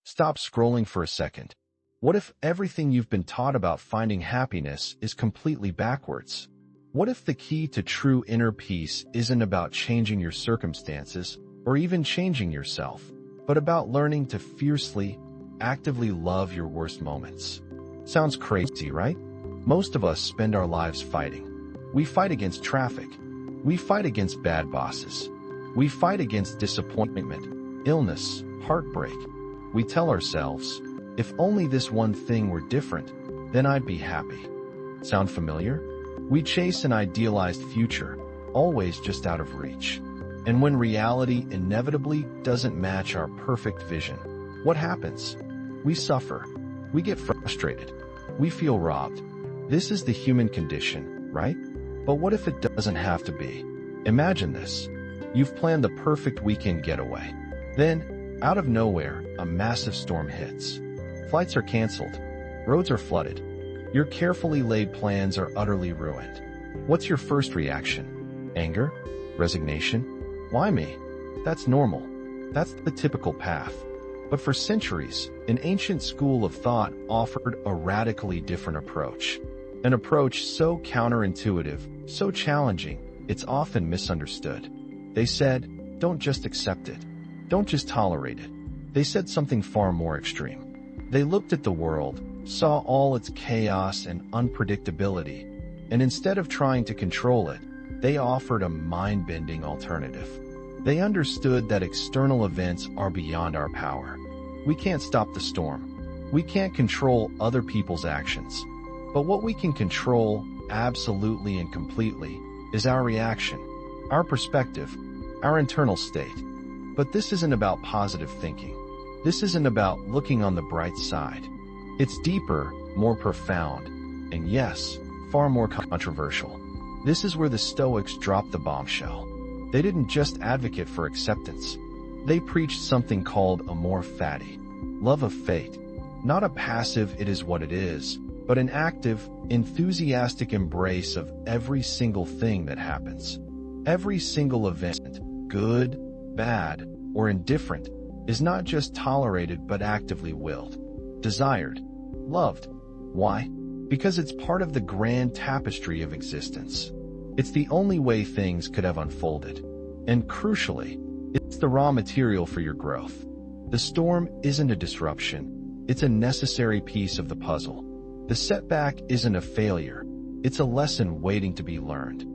Stop scrolling for a second. What if everything you've been taught about finding happiness is completely backwards? What if the key to true inner peace isn't about changing your circumstances or even changing yourself, but about learning to fiercely, actively love your worst moments? Sounds crazy, right? Most of us spend our lives fighting. We fight against traffic. We fight against bad bosses. We fight against disappointment, illness, heartbreak. We tell ourselves, if only this one thing were different, then I'd be happy. Sound familiar? We chase an idealized future, always just out of reach. And when reality inevitably doesn't match our perfect vision, what happens? We suffer. We get frustrated. We feel robbed. This is the human condition, right? But what if it doesn't have to be? Imagine this. You've planned the perfect weekend getaway. Then, out of nowhere, a massive storm hits. Flights are canceled. Roads are flooded. Your carefully laid plans are utterly ruined. What's your first reaction? Anger? Resignation? Why me? That's normal. That's the typical path. But for centuries, an ancient school of thought offered a radically different approach. An approach so counterintuitive, so challenging, it's often misunderstood. They said, don't just accept it. Don't just tolerate it. They said something far more extreme. They looked at the world, saw all its chaos and unpredictability, and instead of trying to control it, they offered a mind-bending alternative. They understood that external events are beyond our power. We can't stop the storm. We can't control other people's actions. But what we can control, absolutely and completely, is our reaction, our perspective, our internal state. But this isn't about positive thinking. This isn't about looking on the bright side. It's deeper, more profound, and yes, far more controversial. This is where the Stoics dropped the bombshell. They didn't just advocate for acceptance. They preached something called Amor Fati, love of fate. Not a passive it is what it is, but an active, enthusiastic embrace of every single thing that happens. Every single event, good, bad, or indifferent, is not just tolerated but actively willed, desired, loved. Why? Because it's part of the grand tapestry of existence. It's the only way things could have unfolded. And crucially, it's the raw material for your growth. The storm isn't a disruption. It's a necessary piece of the puzzle. The setback isn't a failure. It's a lesson waiting to be learned.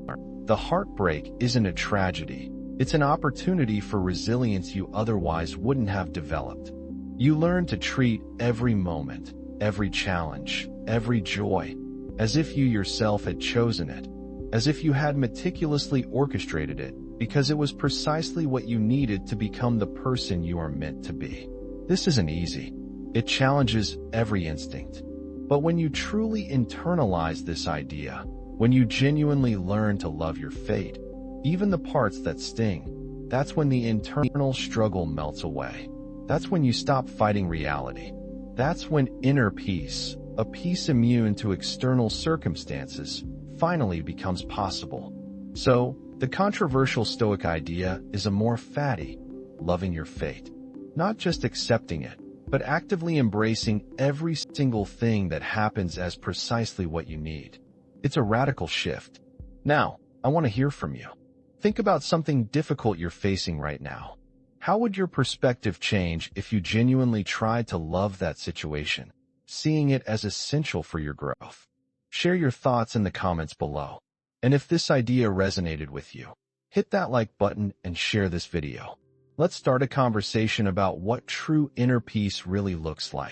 The heartbreak isn't a tragedy. It's an opportunity for resilience you otherwise wouldn't have developed. You learn to treat every moment, every challenge, every joy, as if you yourself had chosen it, as if you had meticulously orchestrated it, because it was precisely what you needed to become the person you are meant to be. This isn't easy. It challenges every instinct. But when you truly internalize this idea, when you genuinely learn to love your fate, even the parts that sting, that's when the internal struggle melts away. That's when you stop fighting reality. That's when inner peace, a peace immune to external circumstances, finally becomes possible. So, the controversial Stoic idea is Amor Fati, loving your fate. Not just accepting it, but actively embracing every single thing that happens as precisely what you need. It's a radical shift. Now, I want to hear from you. Think about something difficult you're facing right now. How would your perspective change if you genuinely tried to love that situation, seeing it as essential for your growth? Share your thoughts in the comments below. And if this idea resonated with you, hit that like button and share this video. Let's start a conversation about what true inner peace really looks like.